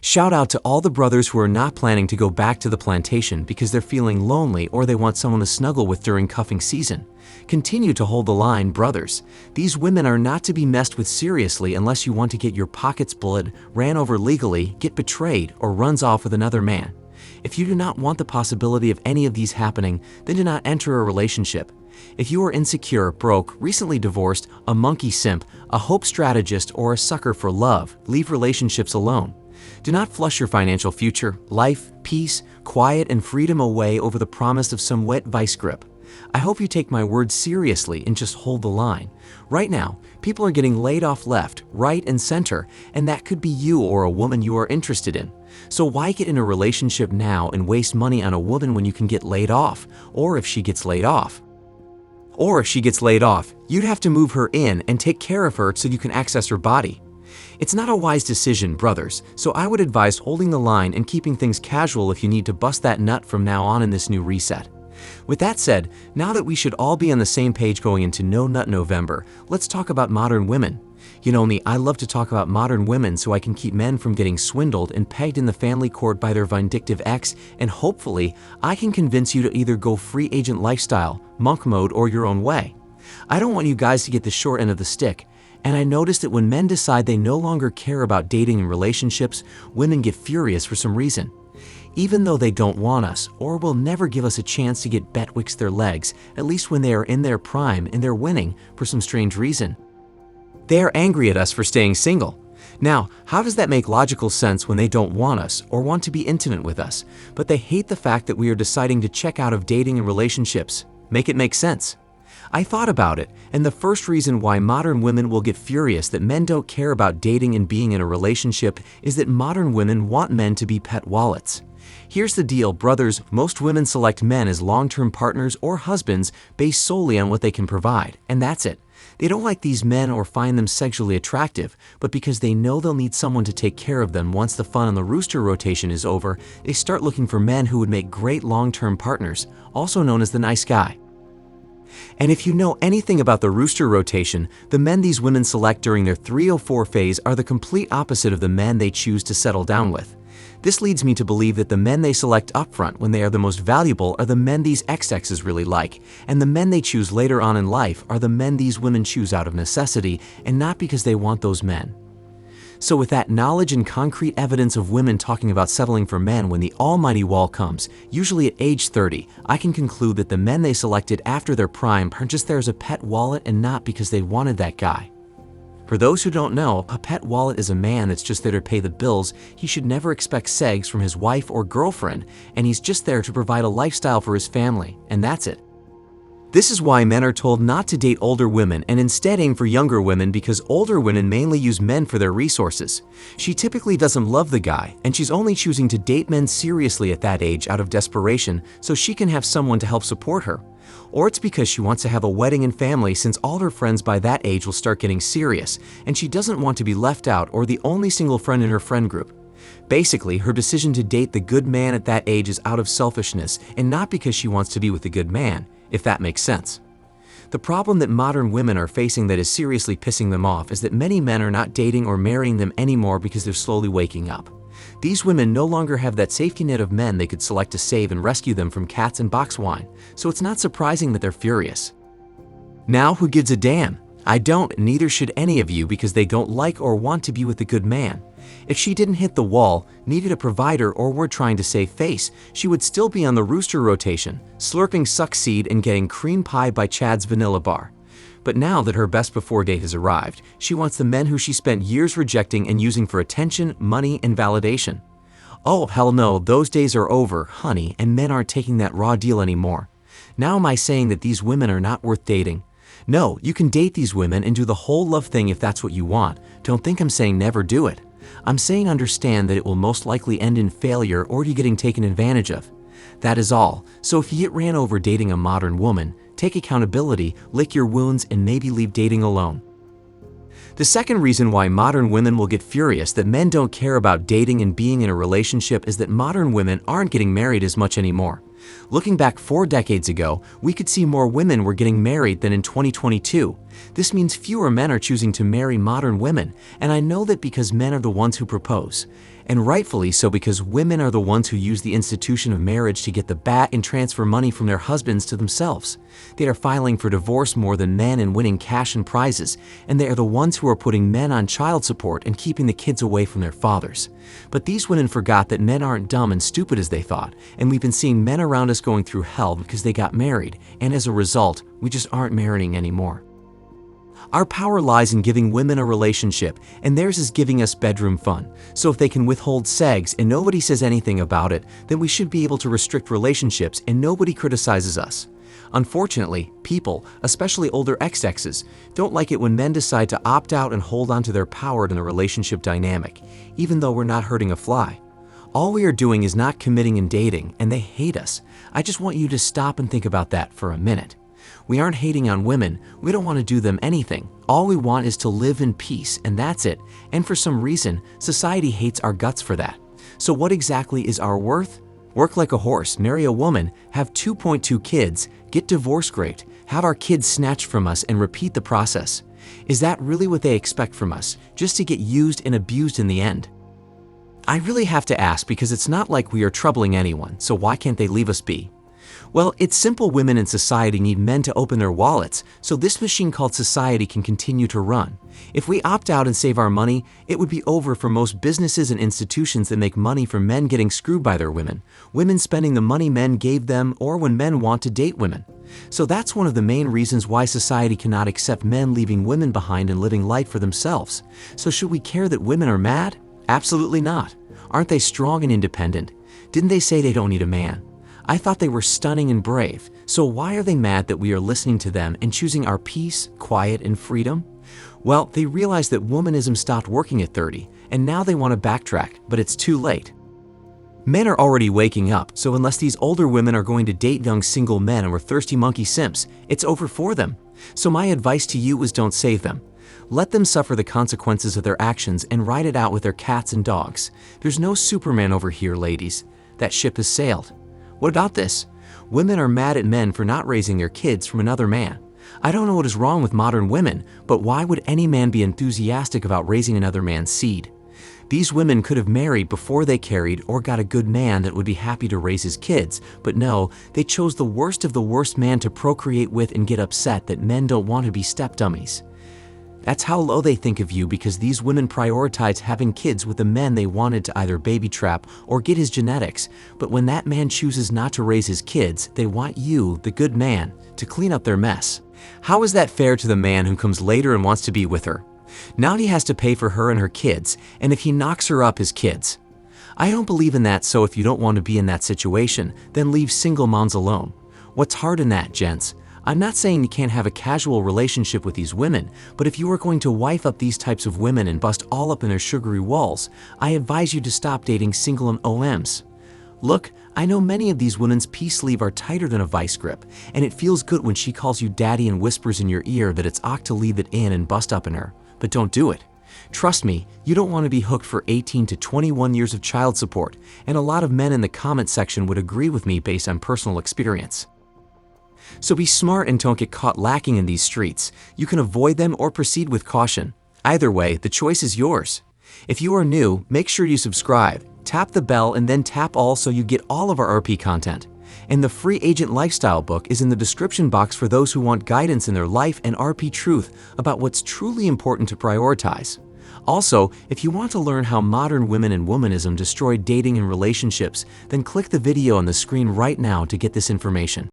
Shout out to all the brothers who are not planning to go back to the plantation because they're feeling lonely or they want someone to snuggle with during cuffing season. Continue to hold the line, brothers. These women are not to be messed with seriously unless you want to get your pockets blood, ran over legally, get betrayed, or runs off with another man. If you do not want the possibility of any of these happening, then do not enter a relationship. If you are insecure, broke, recently divorced, a monkey simp, a hope strategist, or a sucker for love, leave relationships alone. Do not flush your financial future, life, peace, quiet, and freedom away over the promise of some wet vice grip. I hope you take my words seriously and just hold the line. Right now, people are getting laid off left, right, and center, and that could be you or a woman you are interested in. So why get in a relationship now and waste money on a woman when you can get laid off, or if she gets laid off? You'd have to move her in and take care of her so you can access her body. It's not a wise decision, brothers, so I would advise holding the line and keeping things casual if you need to bust that nut from now on in this new reset. With that said, now that we should all be on the same page going into No Nut November, let's talk about modern women. You know me, I love to talk about modern women so I can keep men from getting swindled and pegged in the family court by their vindictive ex, and hopefully, I can convince you to either go free agent lifestyle, monk mode, or your own way. I don't want you guys to get the short end of the stick, and I noticed that when men decide they no longer care about dating and relationships, women get furious for some reason. Even though they don't want us, or will never give us a chance to get betwixt their legs, at least when they are in their prime and they're winning for some strange reason. They are angry at us for staying single. Now, how does that make logical sense when they don't want us or want to be intimate with us, but they hate the fact that we are deciding to check out of dating and relationships? Make it make sense. I thought about it, and the first reason why modern women will get furious that men don't care about dating and being in a relationship is that modern women want men to be pet wallets. Here's the deal, brothers, most women select men as long-term partners or husbands based solely on what they can provide, and that's it. They don't like these men or find them sexually attractive, but because they know they'll need someone to take care of them once the fun on the rooster rotation is over, they start looking for men who would make great long-term partners, also known as the nice guy. And if you know anything about the rooster rotation, the men these women select during their 304 phase are the complete opposite of the men they choose to settle down with. This leads me to believe that the men they select upfront when they are the most valuable are the men these XXs really like, and the men they choose later on in life are the men these women choose out of necessity and not because they want those men. So with that knowledge and concrete evidence of women talking about settling for men when the almighty wall comes, usually at age 30, I can conclude that the men they selected after their prime are just there as a pet wallet and not because they wanted that guy. For those who don't know, a pet wallet is a man that's just there to pay the bills. He should never expect sex from his wife or girlfriend, and he's just there to provide a lifestyle for his family, and that's it. This is why men are told not to date older women and instead aim for younger women, because older women mainly use men for their resources. She typically doesn't love the guy, and she's only choosing to date men seriously at that age out of desperation so she can have someone to help support her. Or it's because she wants to have a wedding and family, since all her friends by that age will start getting serious, and she doesn't want to be left out or the only single friend in her friend group. Basically, her decision to date the good man at that age is out of selfishness and not because she wants to be with the good man, if that makes sense. The problem that modern women are facing that is seriously pissing them off is that many men are not dating or marrying them anymore because they're slowly waking up. These women no longer have that safety net of men they could select to save and rescue them from cats and box wine, so it's not surprising that they're furious. Now, who gives a damn? I don't, and neither should any of you, because they don't like or want to be with a good man. If she didn't hit the wall, needed a provider, or were trying to save face, she would still be on the rooster rotation, slurping suckseed and getting cream pie by Chad's Vanilla Bar. But now that her best before date has arrived, she wants the men who she spent years rejecting and using for attention, money, and validation. Oh, hell no, those days are over, honey, and men aren't taking that raw deal anymore. Now am I saying that these women are not worth dating? No, you can date these women and do the whole love thing if that's what you want. Don't think I'm saying never do it. I'm saying understand that it will most likely end in failure or you getting taken advantage of. That is all. So if you get ran over dating a modern woman, take accountability, lick your wounds, and maybe leave dating alone. The second reason why modern women will get furious that men don't care about dating and being in a relationship is that modern women aren't getting married as much anymore. Looking back 4 decades ago, we could see more women were getting married than in 2022. This means fewer men are choosing to marry modern women, and I know that because men are the ones who propose. And rightfully so, because women are the ones who use the institution of marriage to get the bat and transfer money from their husbands to themselves. They are filing for divorce more than men and winning cash and prizes, and they are the ones who are putting men on child support and keeping the kids away from their fathers. But these women forgot that men aren't dumb and stupid as they thought, and we've been seeing men around us going through hell because they got married, and as a result, we just aren't marrying anymore. Our power lies in giving women a relationship, and theirs is giving us bedroom fun. So if they can withhold sex and nobody says anything about it, then we should be able to restrict relationships and nobody criticizes us. Unfortunately, people, especially older ex-exes, don't like it when men decide to opt out and hold on to their power in the relationship dynamic, even though we're not hurting a fly. All we are doing is not committing and dating, and they hate us. I just want you to stop and think about that for a minute. We aren't hating on women, we don't want to do them anything. All we want is to live in peace, and that's it. And for some reason, society hates our guts for that. So what exactly is our worth? Work like a horse, marry a woman, have 2.2 kids, get divorce raped, have our kids snatched from us and repeat the process. Is that really what they expect from us, just to get used and abused in the end? I really have to ask because it's not like we are troubling anyone, so why can't they leave us be? Well, it's simple. Women in society need men to open their wallets, so this machine called society can continue to run. If we opt out and save our money, it would be over for most businesses and institutions that make money from men getting screwed by their women, women spending the money men gave them, or when men want to date women. So that's one of the main reasons why society cannot accept men leaving women behind and living life for themselves. So should we care that women are mad? Absolutely not. Aren't they strong and independent? Didn't they say they don't need a man? I thought they were stunning and brave, so why are they mad that we are listening to them and choosing our peace, quiet, and freedom? Well, they realize that womanism stopped working at 30, and now they want to backtrack, but it's too late. Men are already waking up, so unless these older women are going to date young single men or thirsty monkey simps, it's over for them. So my advice to you is don't save them. Let them suffer the consequences of their actions and ride it out with their cats and dogs. There's no Superman over here, ladies. That ship has sailed. What about this? Women are mad at men for not raising their kids from another man. I don't know what is wrong with modern women, but why would any man be enthusiastic about raising another man's seed? These women could have married before they carried or got a good man that would be happy to raise his kids, but no, they chose the worst of the worst man to procreate with and get upset that men don't want to be stepdummies. That's how low they think of you, because these women prioritize having kids with the men they wanted to either baby trap or get his genetics, but when that man chooses not to raise his kids, they want you, the good man, to clean up their mess. How is that fair to the man who comes later and wants to be with her? Now he has to pay for her and her kids, and if he knocks her up, his kids. I don't believe in that, so if you don't want to be in that situation, then leave single moms alone. What's hard in that, gents? I'm not saying you can't have a casual relationship with these women, but if you are going to wife up these types of women and bust all up in their sugary walls, I advise you to stop dating single and OMs. Look, I know many of these women's peace sleeve are tighter than a vice grip, and it feels good when she calls you daddy and whispers in your ear that it's ought to leave it in and bust up in her, but don't do it. Trust me, you don't want to be hooked for 18 to 21 years of child support, and a lot of men in the comment section would agree with me based on personal experience. So be smart and don't get caught lacking in these streets. You can avoid them or proceed with caution. Either way, the choice is yours. If you are new, make sure you subscribe, tap the bell, and then tap all so you get all of our RP content. And the free Agent Lifestyle book is in the description box for those who want guidance in their life and RP truth about what's truly important to prioritize. Also, if you want to learn how modern women and womanism destroy dating and relationships, then click the video on the screen right now to get this information.